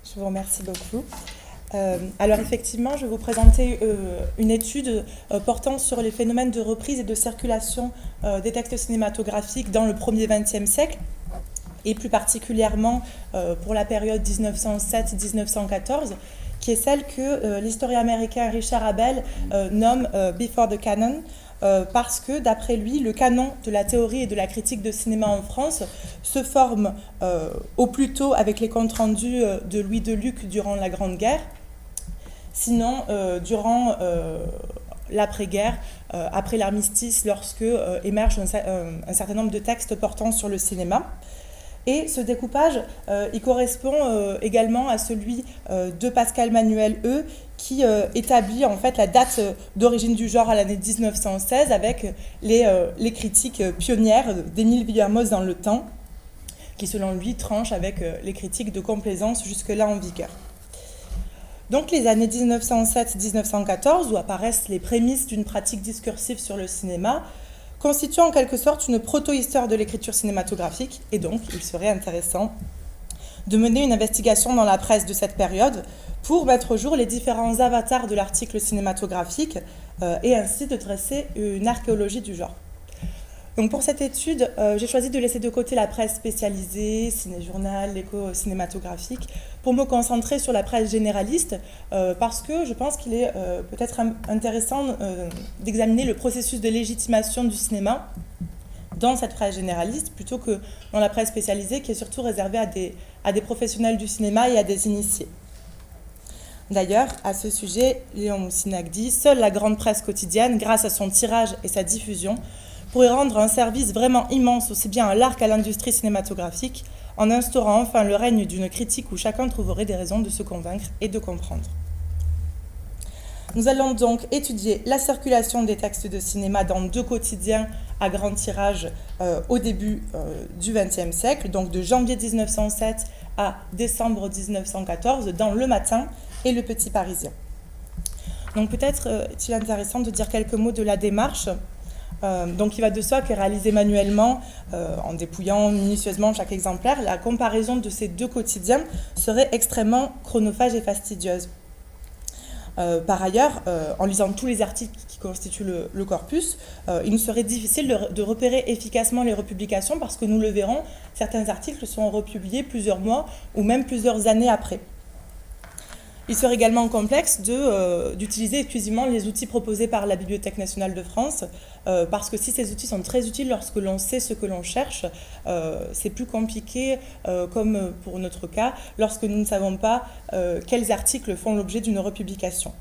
Je vous remercie beaucoup. Alors effectivement, je vais vous présenter une étude portant sur les phénomènes de reprise et de circulation des textes cinématographiques dans le premier XXe siècle, et plus particulièrement pour la période 1907-1914, qui est celle que l'historien américain Richard Abel nomme « Before the Canon », parce que, d'après lui, le canon de la théorie et de la critique de cinéma en France se forme au plus tôt avec les comptes rendus de Louis de Luc durant la Grande Guerre, sinon durant l'après-guerre, après l'armistice, lorsque émergent un certain nombre de textes portant sur le cinéma. Et ce découpage, il correspond également à celui de Pascal Manuel Heu, qui établit en fait la date d'origine du genre à l'année 1916 avec les critiques pionnières d'Émile Villermoz dans le temps, qui selon lui tranche avec les critiques de complaisance jusque-là en vigueur. Donc les années 1907-1914, où apparaissent les prémices d'une pratique discursive sur le cinéma, constitue en quelque sorte une proto-histoire de l'écriture cinématographique, et donc il serait intéressant de mener une investigation dans la presse de cette période pour mettre au jour les différents avatars de l'article cinématographique et ainsi de dresser une archéologie du genre. Donc pour cette étude, j'ai choisi de laisser de côté la presse spécialisée, ciné-journal, l'écho cinématographique, pour me concentrer sur la presse généraliste, parce que je pense qu'il est peut-être intéressant d'examiner le processus de légitimation du cinéma dans cette presse généraliste, plutôt que dans la presse spécialisée, qui est surtout réservée à des professionnels du cinéma et à des initiés. D'ailleurs, à ce sujet, Léon Moussinac dit « Seule la grande presse quotidienne, grâce à son tirage et sa diffusion, pourrait rendre un service vraiment immense aussi bien à l'art qu'à l'industrie cinématographique, en instaurant enfin le règne d'une critique où chacun trouverait des raisons de se convaincre et de comprendre. » Nous allons donc étudier la circulation des textes de cinéma dans deux quotidiens à grand tirage au début du XXe siècle, donc de janvier 1907 à décembre 1914, dans Le Matin et Le Petit Parisien. Donc peut-être est-il intéressant de dire quelques mots de la démarche. Donc il va de soi que réaliser manuellement, en dépouillant minutieusement chaque exemplaire, la comparaison de ces deux quotidiens serait extrêmement chronophage et fastidieuse. Par ailleurs, en lisant tous les articles qui constituent le corpus, il nous serait difficile de repérer efficacement les republications parce que nous le verrons, certains articles sont republiés plusieurs mois ou même plusieurs années après. Il serait également complexe d'utiliser exclusivement les outils proposés par la Bibliothèque nationale de France, parce que si ces outils sont très utiles lorsque l'on sait ce que l'on cherche, c'est plus compliqué, comme pour notre cas, lorsque nous ne savons pas quels articles font l'objet d'une republication.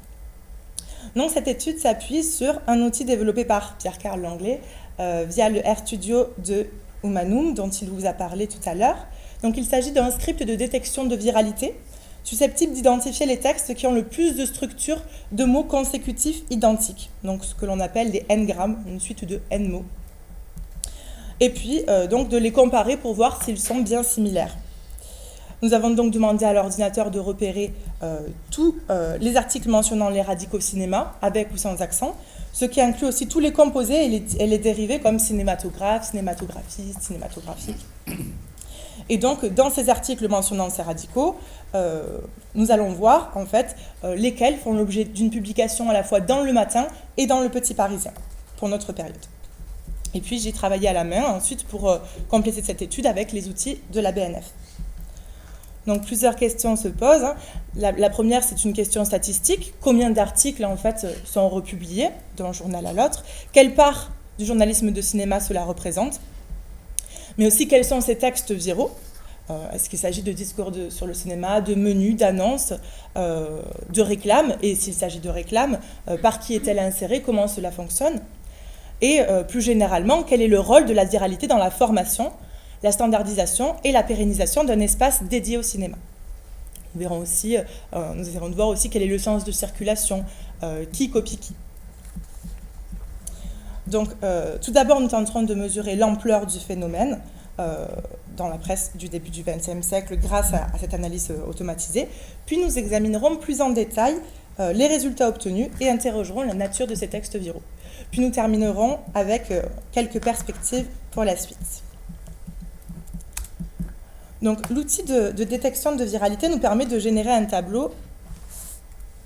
Donc cette étude s'appuie sur un outil développé par Pierre-Carl Langlais via le RStudio de Humanum, dont il vous a parlé tout à l'heure. Donc il s'agit d'un script de détection de viralité, susceptible d'identifier les textes qui ont le plus de structures de mots consécutifs identiques, donc ce que l'on appelle les n-grammes, une suite de n mots. Et puis, donc, de les comparer pour voir s'ils sont bien similaires. Nous avons donc demandé à l'ordinateur de repérer tous les articles mentionnant les radicaux cinéma, avec ou sans accent, ce qui inclut aussi tous les composés et les dérivés comme cinématographe, cinématographiste, cinématographique. Et donc, dans ces articles mentionnant ces radicaux, nous allons voir, en fait, lesquels font l'objet d'une publication à la fois dans Le Matin et dans Le Petit Parisien, pour notre période. Et puis, j'ai travaillé à la main, ensuite, pour compléter cette étude avec les outils de la BNF. Donc, plusieurs questions se posent. La première, c'est une question statistique. Combien d'articles, en fait, sont republiés d'un journal à l'autre? Quelle part du journalisme de cinéma cela représente? Mais aussi, quels sont ces textes viraux? Est-ce qu'il s'agit de discours sur le cinéma, de menus, d'annonces, de réclames? Et s'il s'agit de réclames, par qui est-elle insérée? Comment cela fonctionne? Et plus généralement, quel est le rôle de la viralité dans la formation, la standardisation et la pérennisation d'un espace dédié au cinéma? Nous essaierons de voir aussi quel est le sens de circulation, qui copie qui. Donc, tout d'abord, nous tenterons de mesurer l'ampleur du phénomène dans la presse du début du XXe siècle grâce à cette analyse automatisée. Puis, nous examinerons plus en détail les résultats obtenus et interrogerons la nature de ces textes viraux. Puis, nous terminerons avec quelques perspectives pour la suite. Donc, l'outil de détection de viralité nous permet de générer un tableau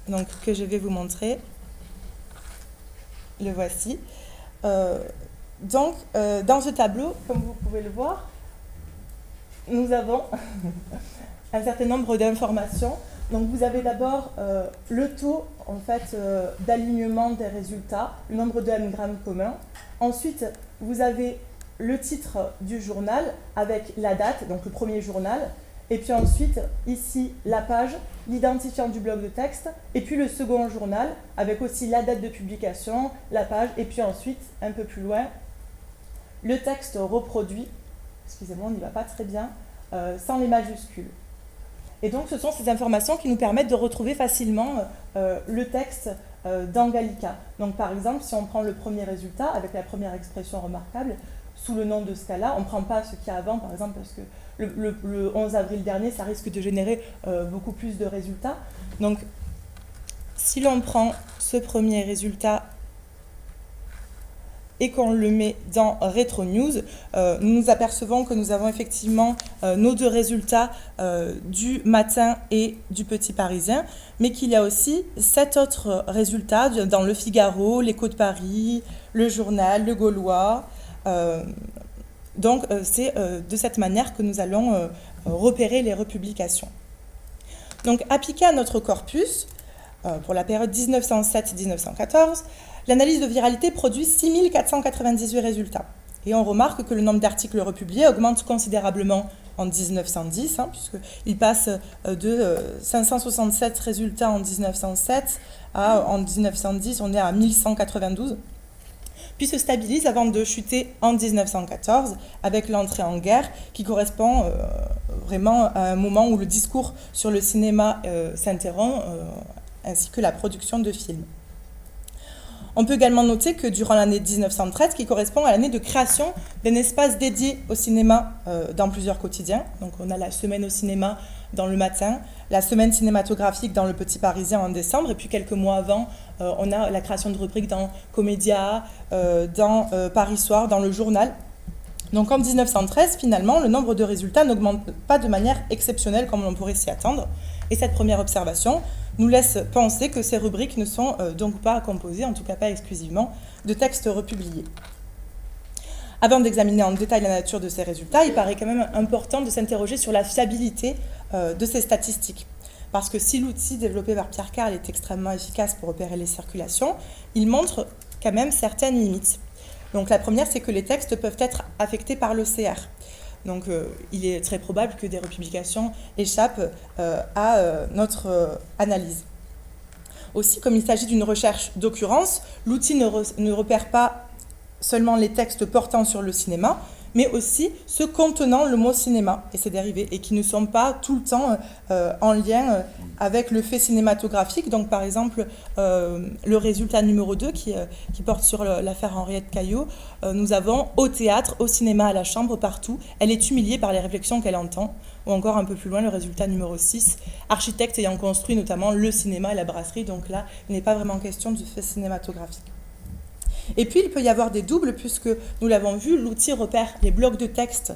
donc, que je vais vous montrer. Le voici. Dans ce tableau, comme vous pouvez le voir, nous avons un certain nombre d'informations. Donc vous avez d'abord le taux en fait, d'alignement des résultats, le nombre de n-grammes communs. Ensuite, vous avez le titre du journal avec la date, donc le premier journal. Et puis ensuite, ici, la page, l'identifiant du bloc de texte, et puis le second journal, avec aussi la date de publication, la page, et puis ensuite, un peu plus loin, le texte reproduit, excusez-moi, on n'y va pas très bien, sans les majuscules. Et donc, ce sont ces informations qui nous permettent de retrouver facilement le texte dans Gallica. Donc, par exemple, si on prend le premier résultat, avec la première expression remarquable, sous le nom de Scala, on ne prend pas ce qu'il y a avant, par exemple, parce que le 11 avril dernier, ça risque de générer beaucoup plus de résultats. Donc, si l'on prend ce premier résultat et qu'on le met dans Retro News, nous nous apercevons que nous avons effectivement nos deux résultats du Matin et du Petit Parisien, mais qu'il y a aussi 7 autres résultats dans le Figaro, l'Écho de Paris, le Journal, le Gaulois. Donc, c'est de cette manière que nous allons repérer les republications. Donc, appliqué à notre corpus, pour la période 1907-1914, l'analyse de viralité produit 6498 résultats. Et on remarque que le nombre d'articles republiés augmente considérablement en 1910, puisqu'il passe de 567 résultats en 1907 à, en 1910, on est à 1192. Puis se stabilise avant de chuter en 1914 avec l'entrée en guerre qui correspond vraiment à un moment où le discours sur le cinéma s'interrompt ainsi que la production de films. On peut également noter que durant l'année 1913, qui correspond à l'année de création d'un espace dédié au cinéma dans plusieurs quotidiens, donc on a la semaine au cinéma dans le Matin, la semaine cinématographique dans le Petit Parisien en décembre, et puis quelques mois avant, on a la création de rubriques dans Comédia, dans Paris Soir, dans le Journal. Donc en 1913, finalement, le nombre de résultats n'augmente pas de manière exceptionnelle comme on pourrait s'y attendre. Et cette première observation nous laisse penser que ces rubriques ne sont donc pas composées, en tout cas pas exclusivement, de textes republiés. Avant d'examiner en détail la nature de ces résultats, il paraît quand même important de s'interroger sur la fiabilité de ces statistiques. Parce que si l'outil développé par Pierre Karl est extrêmement efficace pour repérer les circulations, il montre quand même certaines limites. Donc la première, c'est que les textes peuvent être affectés par l'OCR. Donc il est très probable que des republications échappent à notre analyse. Aussi, comme il s'agit d'une recherche d'occurrence, l'outil ne repère pas seulement les textes portant sur le cinéma, mais aussi ceux contenant le mot cinéma et ses dérivés, et qui ne sont pas tout le temps en lien avec le fait cinématographique. Donc par exemple, le résultat numéro 2 qui porte sur l'affaire Henriette Caillot, nous avons au théâtre, au cinéma, à la chambre, partout, elle est humiliée par les réflexions qu'elle entend. Ou encore un peu plus loin, le résultat numéro 6, architecte ayant construit notamment le cinéma et la brasserie. Donc là, il n'est pas vraiment question du fait cinématographique. Et puis, il peut y avoir des doubles, puisque nous l'avons vu, l'outil repère les blocs de texte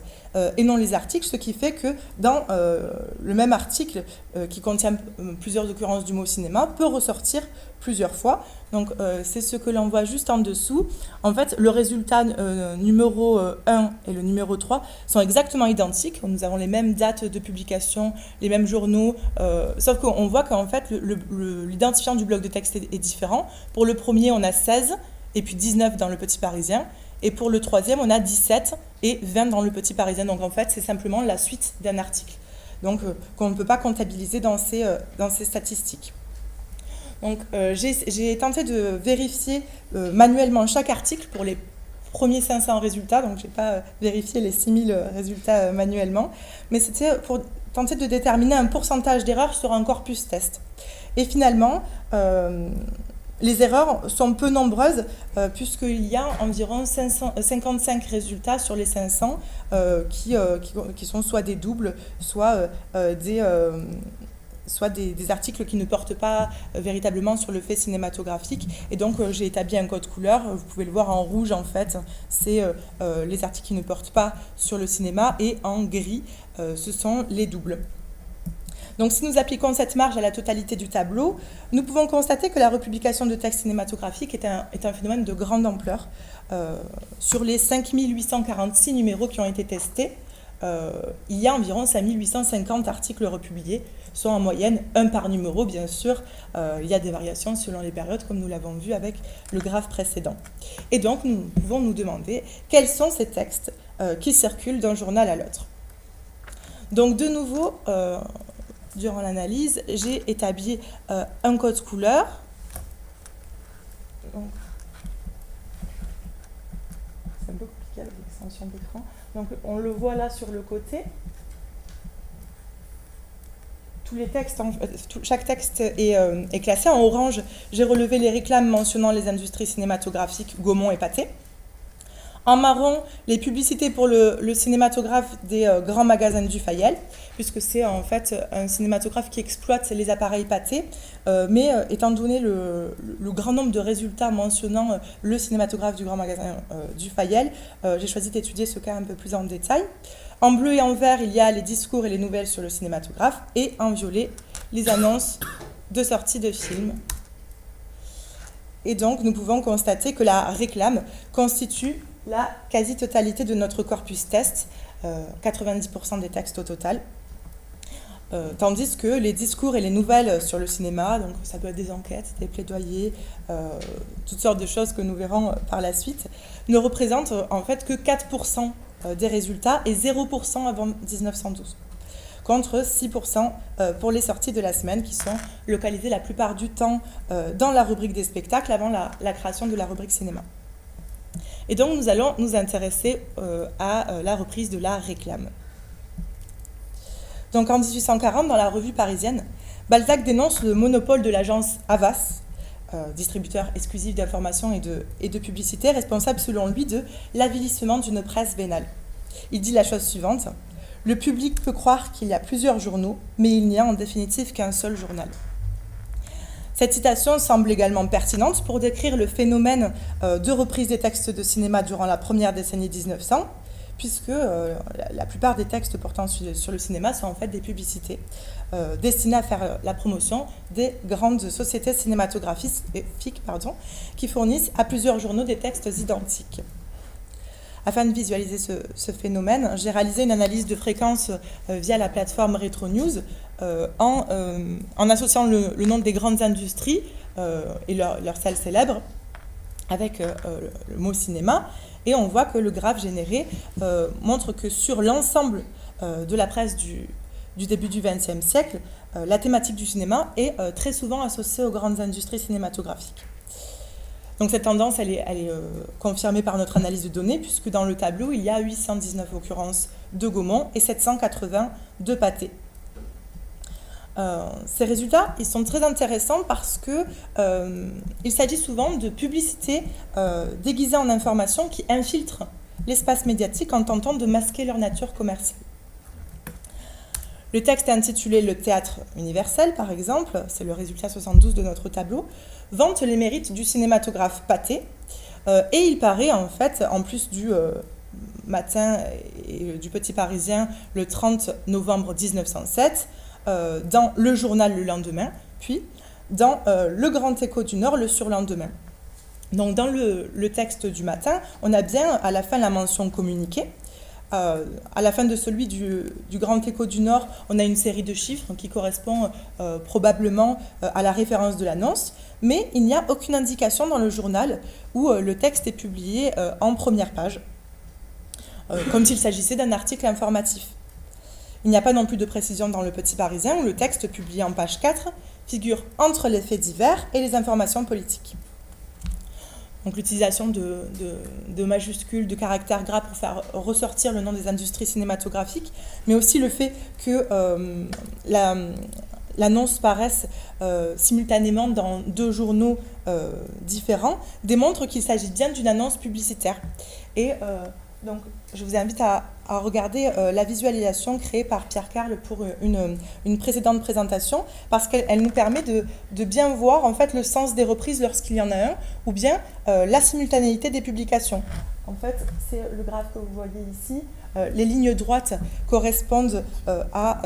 et non les articles, ce qui fait que dans le même article qui contient plusieurs occurrences du mot cinéma peut ressortir plusieurs fois. Donc, c'est ce que l'on voit juste en dessous. En fait, le résultat numéro 1 et le numéro 3 sont exactement identiques. Nous avons les mêmes dates de publication, les mêmes journaux, sauf qu'on voit qu'en fait, l'identifiant du bloc de texte est différent. Pour le premier, on a 16, et puis 19 dans le Petit Parisien. Et pour le troisième, on a 17 et 20 dans le Petit Parisien. Donc en fait, c'est simplement la suite d'un article. Donc qu'on ne peut pas comptabiliser dans ces statistiques. Donc j'ai tenté de vérifier manuellement chaque article pour les premiers 500 résultats. Donc je n'ai pas vérifié les 6000 résultats manuellement. Mais c'était pour tenter de déterminer un pourcentage d'erreurs sur un corpus test. Et finalement, les erreurs sont peu nombreuses puisqu'il y a environ 55 résultats sur les 500 qui sont soit des doubles, soit soit des articles qui ne portent pas véritablement sur le fait cinématographique. Et donc, j'ai établi un code couleur. Vous pouvez le voir en rouge, en fait. C'est les articles qui ne portent pas sur le cinéma. Et en gris, ce sont les doubles. Donc, si nous appliquons cette marge à la totalité du tableau, nous pouvons constater que la republication de textes cinématographiques est un phénomène de grande ampleur. Sur les 5846 numéros qui ont été testés, il y a environ 5850 articles republiés, soit en moyenne un par numéro, bien sûr. Il y a des variations selon les périodes, comme nous l'avons vu avec le graphe précédent. Et donc, nous pouvons nous demander quels sont ces textes qui circulent d'un journal à l'autre. Donc, de nouveau, durant l'analyse, j'ai établi un code couleur. C'est un peu compliqué avec l'extension d'écran. Donc, on le voit là sur le côté. Tous les textes, chaque texte est classé en orange. J'ai relevé les réclames mentionnant les industries cinématographiques Gaumont et Pathé. En marron, les publicités pour le cinématographe des grands magasins du Fayel, puisque c'est en fait un cinématographe qui exploite les appareils Pathé, mais étant donné le grand nombre de résultats mentionnant le cinématographe du grand magasin du Fayel, j'ai choisi d'étudier ce cas un peu plus en détail. En bleu et en vert, il y a les discours et les nouvelles sur le cinématographe, et en violet, les annonces de sortie de films. Et donc, nous pouvons constater que la réclame constitue la quasi-totalité de notre corpus test, 90% des textes au total, tandis que les discours et les nouvelles sur le cinéma, donc ça peut être des enquêtes, des plaidoyers, toutes sortes de choses que nous verrons par la suite, ne représentent en fait que 4% des résultats et 0% avant 1912, contre 6% pour les sorties de la semaine qui sont localisées la plupart du temps dans la rubrique des spectacles avant la création de la rubrique cinéma. Et donc, nous allons nous intéresser à la reprise de la réclame. Donc, en 1840, dans la revue parisienne, Balzac dénonce le monopole de l'agence Havas, distributeur exclusif d'informations et de publicité, responsable selon lui de l'avilissement d'une presse vénale. Il dit la chose suivante: « Le public peut croire qu'il y a plusieurs journaux, mais il n'y a en définitive qu'un seul journal. » Cette citation semble également pertinente pour décrire le phénomène de reprise des textes de cinéma durant la première décennie 1900, puisque la plupart des textes portant sur le cinéma sont en fait des publicités destinées à faire la promotion des grandes sociétés cinématographiques qui fournissent à plusieurs journaux des textes identiques. Afin de visualiser ce phénomène, j'ai réalisé une analyse de fréquence via la plateforme RetroNews en associant le nom des grandes industries et leurs salles célèbres avec le mot cinéma. Et on voit que le graphe généré montre que sur l'ensemble de la presse du début du XXe siècle, la thématique du cinéma est très souvent associée aux grandes industries cinématographiques. Donc cette tendance, elle est confirmée par notre analyse de données, puisque dans le tableau, il y a 819 occurrences de Gaumont et 780 de Pathé. Ces résultats, ils sont très intéressants parce que il s'agit souvent de publicités déguisées en informations qui infiltrent l'espace médiatique en tentant de masquer leur nature commerciale. Le texte intitulé « Le théâtre universel », par exemple, c'est le résultat 72 de notre tableau, vante les mérites du cinématographe Pathé, et il paraît en fait, en plus du Matin et du Petit Parisien le 30 novembre 1907, dans le journal le lendemain, puis dans le Grand Écho du Nord le surlendemain. Donc dans le texte du Matin, on a bien à la fin la mention communiquée. À la fin de celui du Grand Écho du Nord, on a une série de chiffres qui correspond probablement à la référence de l'annonce, mais il n'y a aucune indication dans le journal où le texte est publié en première page, comme s'il s'agissait d'un article informatif. Il n'y a pas non plus de précision dans le Petit Parisien où le texte publié en page 4 figure entre les faits divers et les informations politiques. Donc l'utilisation de majuscules, de caractères gras pour faire ressortir le nom des industries cinématographiques, mais aussi le fait que l'annonce paraisse simultanément dans deux journaux différents, démontre qu'il s'agit bien d'une annonce publicitaire. Et Donc, je vous invite à regarder la visualisation créée par Pierre Carle pour une précédente présentation, parce qu'elle nous permet de bien voir en fait le sens des reprises lorsqu'il y en a un, ou bien la simultanéité des publications. En fait, c'est le graphe que vous voyez ici. Les lignes droites correspondent à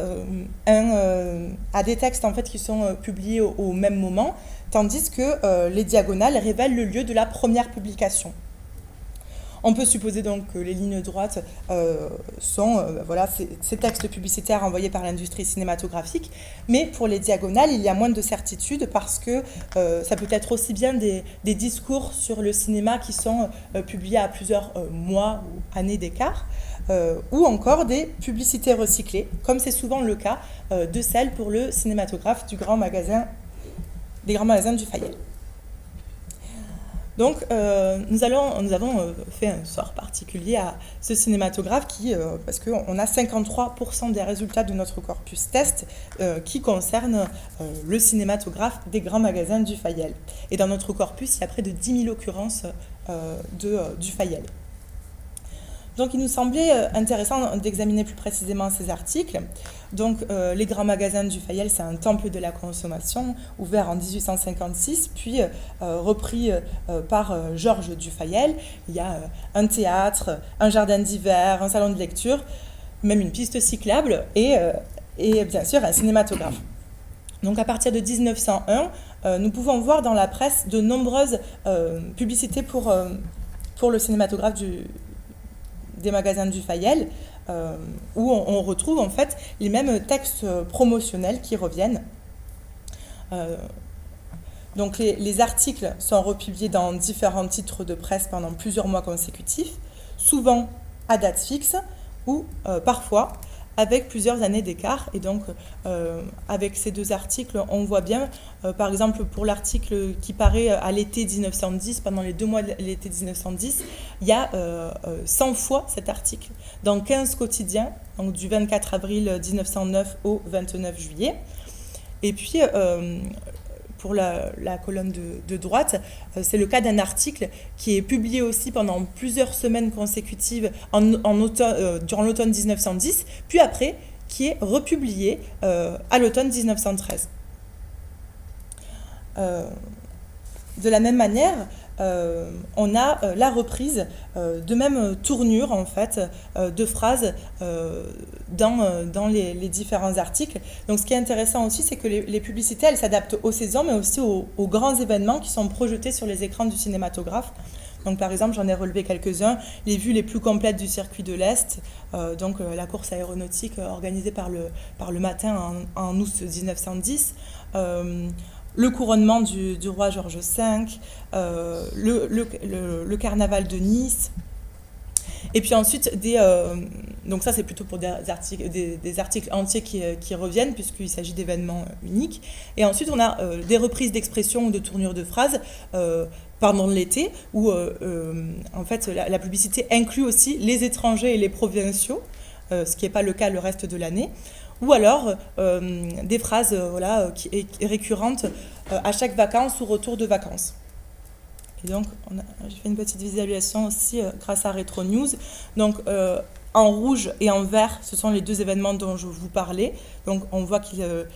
des textes en fait, qui sont publiés au même moment, tandis que les diagonales révèlent le lieu de la première publication. On peut supposer donc que les lignes droites sont ces textes publicitaires envoyés par l'industrie cinématographique, mais pour les diagonales, il y a moins de certitude parce que ça peut être aussi bien des discours sur le cinéma qui sont publiés à plusieurs mois ou années d'écart, ou encore des publicités recyclées, comme c'est souvent le cas de celles pour le cinématographe des grands magasins du Fayel. Donc, nous avons fait un sort particulier à ce cinématographe parce qu'on a 53% des résultats de notre corpus test qui concernent le cinématographe des grands magasins du Fayel. Et dans notre corpus, il y a près de 10 000 occurrences du Fayel. Donc, il nous semblait intéressant d'examiner plus précisément ces articles. Donc, les grands magasins du Fayel, c'est un temple de la consommation, ouvert en 1856, puis repris par Georges Dufayel. Il y a un théâtre, un jardin d'hiver, un salon de lecture, même une piste cyclable et bien sûr un cinématographe. Donc, à partir de 1901, nous pouvons voir dans la presse de nombreuses publicités pour le cinématographe des magasins du Fayel, où on retrouve en fait les mêmes textes promotionnels qui reviennent. Donc les articles sont republiés dans différents titres de presse pendant plusieurs mois consécutifs, souvent à date fixe ou parfois avec plusieurs années d'écart. Et donc, avec ces deux articles, on voit bien, par exemple, pour l'article qui paraît à l'été 1910, pendant les 2 mois de l'été 1910, il y a 100 fois cet article dans 15 quotidiens, donc du 24 avril 1909 au 29 juillet. Et puis, pour la colonne de droite, c'est le cas d'un article qui est publié aussi pendant plusieurs semaines consécutives durant l'automne 1910, puis après, qui est republié à l'automne 1913. De la même manière, on a la reprise de même tournure en fait de phrases dans les différents articles. Donc ce qui est intéressant aussi, c'est que les publicités, elles s'adaptent aux saisons, mais aussi aux grands événements qui sont projetés sur les écrans du cinématographe. Donc par exemple, j'en ai relevé quelques-uns, les vues les plus complètes du circuit de l'Est, donc la course aéronautique organisée par le matin en août 1910, le couronnement du roi George V, le carnaval de Nice. Et puis ensuite, donc ça c'est plutôt pour des articles entiers qui reviennent, puisqu'il s'agit d'événements uniques. Et ensuite, on a des reprises d'expressions ou de tournures de phrases pendant l'été, où en fait la publicité inclut aussi les étrangers et les provinciaux, ce qui n'est pas le cas le reste de l'année. Ou alors des phrases récurrentes à chaque vacances ou retour de vacances. Et donc, j'ai fait une petite visualisation aussi grâce à Retro News. Donc, en rouge et en vert, ce sont les deux événements dont je vous parlais. Donc, on voit qu'ils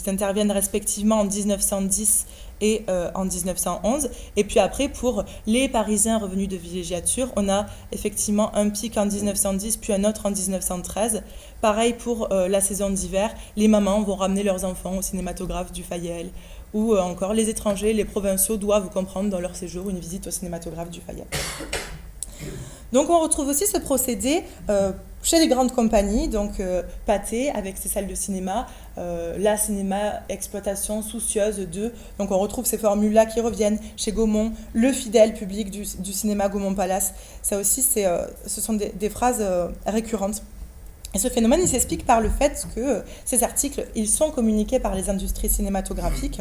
interviennent respectivement en 1910 et en 1911. Et puis après, pour les Parisiens revenus de villégiature, on a effectivement un pic en 1910, puis un autre en 1913. Pareil pour la saison d'hiver, les mamans vont ramener leurs enfants au cinématographe du Fayel, ou encore les étrangers, les provinciaux doivent comprendre dans leur séjour une visite au cinématographe du Fayel. Donc on retrouve aussi ce procédé chez les grandes compagnies, donc Pathé avec ses salles de cinéma, la cinéma exploitation soucieuse de, donc on retrouve ces formules-là qui reviennent chez Gaumont, le fidèle public du cinéma Gaumont Palace. Ça aussi, ce sont des phrases récurrentes. Et ce phénomène, il s'explique par le fait que ces articles, ils sont communiqués par les industries cinématographiques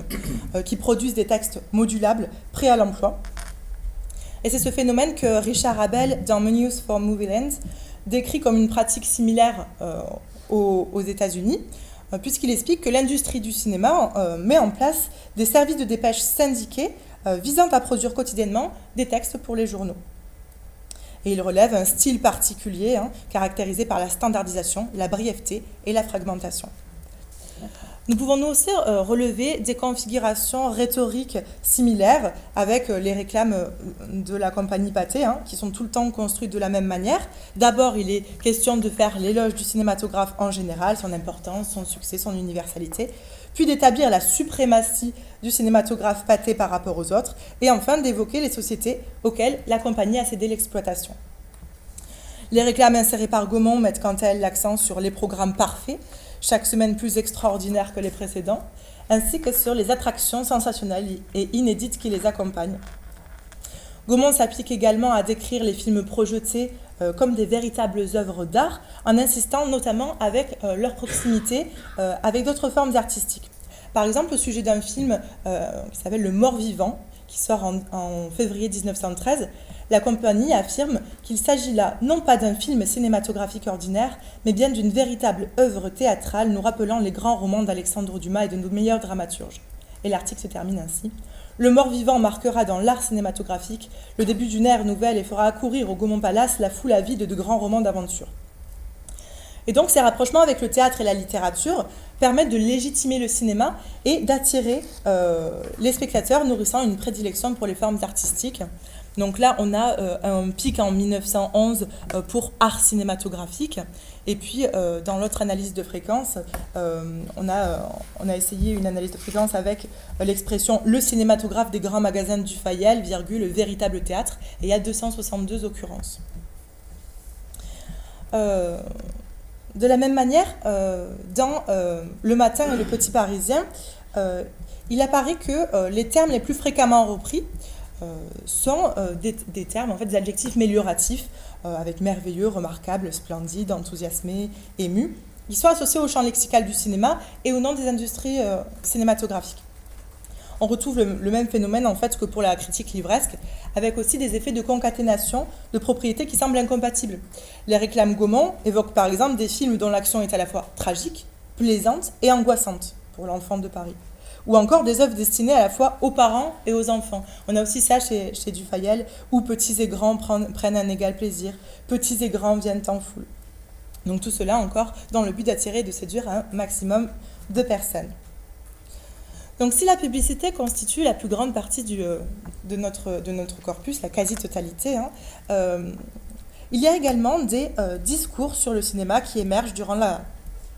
qui produisent des textes modulables, prêts à l'emploi. Et c'est ce phénomène que Richard Abel, dans Menus for Movieland, décrit comme une pratique similaire aux États-Unis, puisqu'il explique que l'industrie du cinéma met en place des services de dépêche syndiqués visant à produire quotidiennement des textes pour les journaux. et il relève un style particulier caractérisé par la standardisation, la brièveté et la fragmentation. Nous pouvons nous aussi relever des configurations rhétoriques similaires avec les réclames de la compagnie Pathé, qui sont tout le temps construites de la même manière. D'abord, il est question de faire l'éloge du cinématographe en général, son importance, son succès, son universalité, puis d'établir la suprématie du cinématographe Pathé par rapport aux autres, et enfin d'évoquer les sociétés auxquelles la compagnie a cédé l'exploitation. Les réclames insérées par Gaumont mettent quant à elles l'accent sur les programmes parfaits, chaque semaine plus extraordinaires que les précédents, ainsi que sur les attractions sensationnelles et inédites qui les accompagnent. Gaumont s'applique également à décrire les films projetés comme des véritables œuvres d'art, en insistant notamment avec leur proximité avec d'autres formes artistiques. Par exemple, au sujet d'un film qui s'appelle Le Mort-Vivant, qui sort en février 1913, la compagnie affirme qu'il s'agit là non pas d'un film cinématographique ordinaire, mais bien d'une véritable œuvre théâtrale nous rappelant les grands romans d'Alexandre Dumas et de nos meilleurs dramaturges. Et l'article se termine ainsi. Le Mort-Vivant marquera dans l'art cinématographique le début d'une ère nouvelle et fera accourir au Gaumont Palace la foule avide de grands romans d'aventure. Et donc ces rapprochements avec le théâtre et la littérature permettent de légitimer le cinéma et d'attirer les spectateurs nourrissant une prédilection pour les formes artistiques. Donc là, on a un pic en 1911 pour art cinématographique. Et puis, dans l'autre analyse de fréquence, on a essayé une analyse de fréquence avec l'expression « le cinématographe des grands magasins du Fayel, virgule, véritable théâtre ». Et il y a 262 occurrences. De la même manière, dans Le Matin et Le Petit Parisien, il apparaît que les termes les plus fréquemment repris sont des termes, en fait, des adjectifs mélioratifs, avec merveilleux, remarquable, splendide, enthousiasmé, ému. Ils sont associés au champ lexical du cinéma et au nom des industries cinématographiques. On retrouve le même phénomène en fait que pour la critique livresque, avec aussi des effets de concaténation de propriétés qui semblent incompatibles. Les réclames Gaumont évoquent par exemple des films dont l'action est à la fois tragique, plaisante et angoissante pour l'enfant de Paris. Ou encore des œuvres destinées à la fois aux parents et aux enfants. On a aussi ça chez Dufayel, où petits et grands prennent un égal plaisir, petits et grands viennent en foule. Donc tout cela encore dans le but d'attirer et de séduire un maximum de personnes. Donc si la publicité constitue la plus grande partie de notre corpus, la quasi-totalité, il y a également des discours sur le cinéma qui émergent durant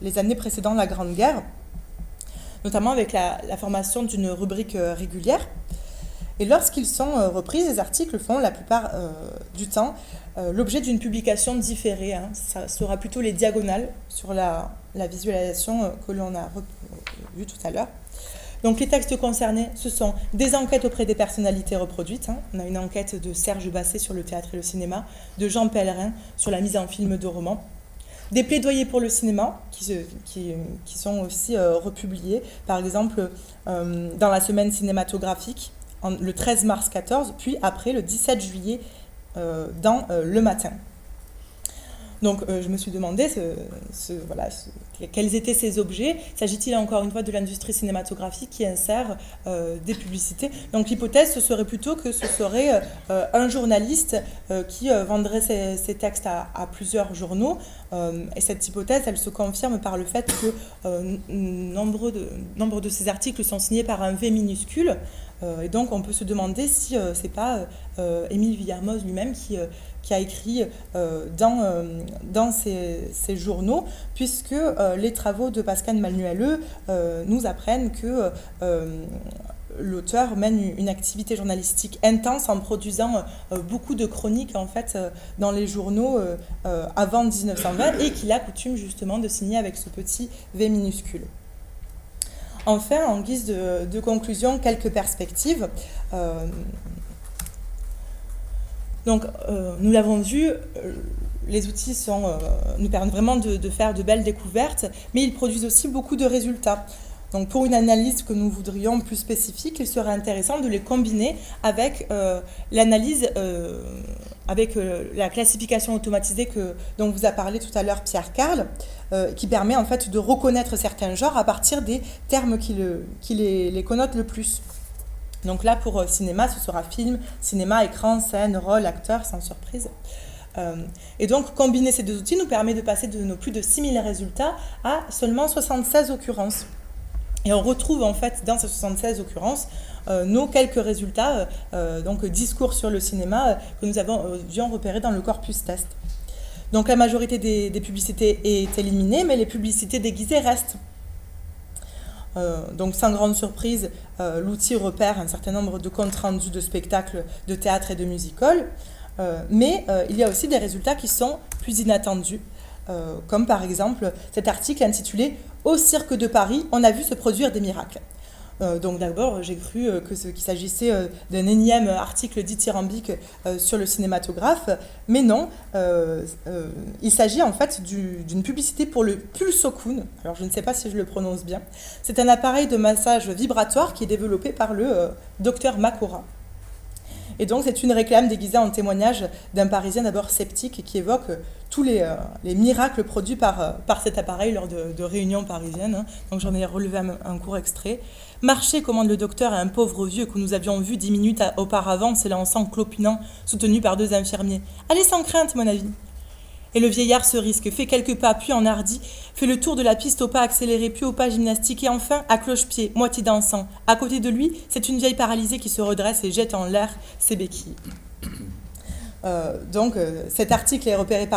les années précédant la Grande Guerre, notamment avec la formation d'une rubrique régulière. Et lorsqu'ils sont repris, les articles font la plupart du temps l'objet d'une publication différée. Ça sera plutôt les diagonales sur la visualisation que l'on a vue tout à l'heure. Donc les textes concernés, ce sont des enquêtes auprès des personnalités reproduites. On a une enquête de Serge Basset sur le théâtre et le cinéma, de Jean Pellerin sur la mise en film de romans. Des plaidoyers pour le cinéma qui sont aussi republiés, par exemple dans la semaine cinématographique, le 13 mars 14, puis après le 17 juillet dans Le Matin. Donc je me suis demandé quels étaient ces objets. S'agit-il encore une fois de l'industrie cinématographique qui insère des publicités? Donc l'hypothèse, ce serait plutôt que ce serait un journaliste qui vendrait ses textes à plusieurs journaux. Et cette hypothèse, elle se confirme par le fait que nombre de ces articles sont signés par un V minuscule. Et donc on peut se demander si c'est pas Émile Villermoz lui-même qui a écrit dans ces journaux, puisque les travaux de Pascal Manueleux nous apprennent que l'auteur mène une activité journalistique intense en produisant beaucoup de chroniques en fait, dans les journaux avant 1920 et qu'il a coutume justement de signer avec ce petit V minuscule. Enfin, en guise de conclusion, quelques perspectives. Donc, nous l'avons vu, les outils nous permettent vraiment de faire de belles découvertes, mais ils produisent aussi beaucoup de résultats. Donc, pour une analyse que nous voudrions plus spécifique, il serait intéressant de les combiner avec l'analyse, avec la classification automatisée dont vous a parlé tout à l'heure Pierre Carle, qui permet en fait de reconnaître certains genres à partir des termes qui les connotent le plus. Donc là, pour cinéma, ce sera film, cinéma, écran, scène, rôle, acteur, sans surprise. Et donc, combiner ces deux outils nous permet de passer de nos plus de 6000 résultats à seulement 76 occurrences. Et on retrouve en fait dans ces 76 occurrences nos quelques résultats, donc discours sur le cinéma que nous avions repérés dans le corpus test. Donc la majorité des publicités est éliminée, mais les publicités déguisées restent. Donc sans grande surprise, l'outil repère un certain nombre de comptes rendus de spectacles de théâtre et de music-hall, mais il y a aussi des résultats qui sont plus inattendus, comme par exemple cet article intitulé « Au Cirque de Paris, on a vu se produire des miracles ». Donc d'abord, j'ai cru qu'il s'agissait d'un énième article dithyrambique sur le cinématographe, mais non, il s'agit en fait d'une publicité pour le Pulsokun. Alors je ne sais pas si je le prononce bien. C'est un appareil de massage vibratoire qui est développé par le docteur Makora. Et donc c'est une réclame déguisée en témoignage d'un Parisien d'abord sceptique et qui évoque tous les miracles produits par cet appareil lors de réunions parisiennes. Hein. Donc j'en ai relevé un court extrait. « Marcher, commande le docteur à un pauvre vieux que nous avions vu 10 minutes auparavant s'élançant clopinant, soutenu par 2 infirmiers. Allez sans crainte, mon avis !» Et le vieillard se risque, fait quelques pas, puis enhardi, fait le tour de la piste au pas accéléré, puis au pas gymnastique, et enfin à cloche-pied, moitié dansant. À côté de lui, c'est une vieille paralysée qui se redresse et jette en l'air ses béquilles. Donc cet article est repéré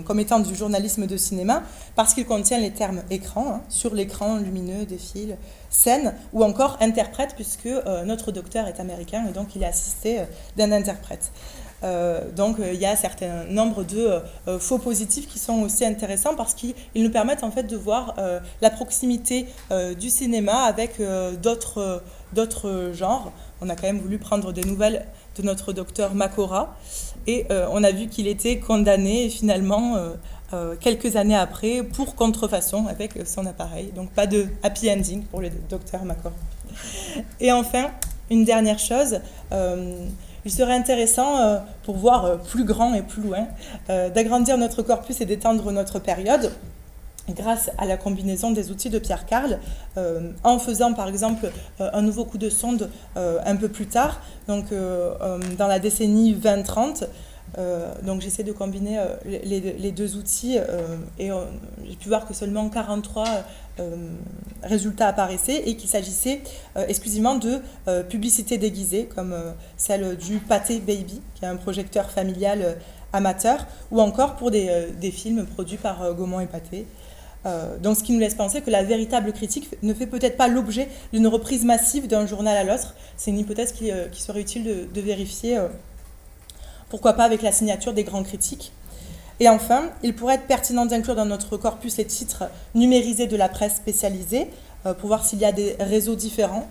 comme étant du journalisme de cinéma parce qu'il contient les termes écran, hein, sur l'écran, lumineux, défile, scène, ou encore interprète, puisque notre docteur est américain et donc il est assisté d'un interprète. Donc il y a un certain nombre de faux positifs qui sont aussi intéressants parce qu'ils nous permettent en fait de voir la proximité du cinéma avec d'autres genres. On a quand même voulu prendre des nouvelles de notre docteur Makora et on a vu qu'il était condamné finalement quelques années après pour contrefaçon avec son appareil. Donc pas de happy ending pour le docteur Makora. Et enfin, une dernière chose, il serait intéressant, pour voir plus grand et plus loin, d'agrandir notre corpus et d'étendre notre période grâce à la combinaison des outils de Pierre Carl, en faisant par exemple un nouveau coup de sonde un peu plus tard, donc dans la décennie 2030. Donc j'essaie de combiner les deux outils et j'ai pu voir que seulement 43 résultats apparaissaient et qu'il s'agissait exclusivement de publicités déguisées comme celle du Pâté Baby, qui est un projecteur familial amateur, ou encore pour des films produits par Gaumont et Pathé. Donc ce qui nous laisse penser que la véritable critique ne fait peut-être pas l'objet d'une reprise massive d'un journal à l'autre. C'est une hypothèse qui serait utile de vérifier, pourquoi pas avec la signature des grands critiques. Et enfin, il pourrait être pertinent d'inclure dans notre corpus les titres numérisés de la presse spécialisée, pour voir s'il y a des réseaux différents.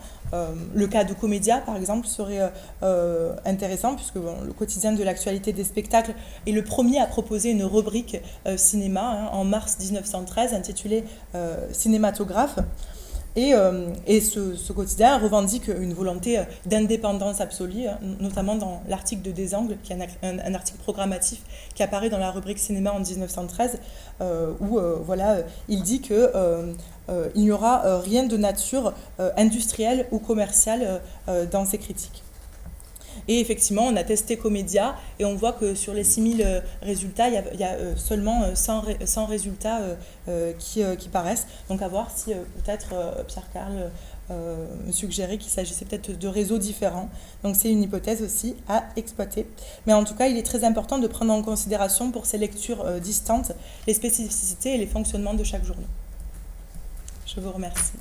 Le cas de Comédia, par exemple, serait intéressant, puisque le quotidien de l'actualité des spectacles est le premier à proposer une rubrique cinéma, en mars 1913, intitulée Cinématographe. Et ce quotidien revendique une volonté d'indépendance absolue, notamment dans l'article de Desangle, qui est un article programmatif qui apparaît dans la rubrique cinéma en 1913, où il dit que il n'y aura rien de nature industrielle ou commerciale dans ces critiques. Et effectivement, on a testé Comédia et on voit que sur les 6000 résultats, il y a seulement 100 résultats qui paraissent. Donc à voir si peut-être Pierre Carl me suggérait qu'il s'agissait peut-être de réseaux différents. Donc c'est une hypothèse aussi à exploiter. Mais en tout cas, il est très important de prendre en considération pour ces lectures distantes les spécificités et les fonctionnements de chaque journal. Je vous remercie.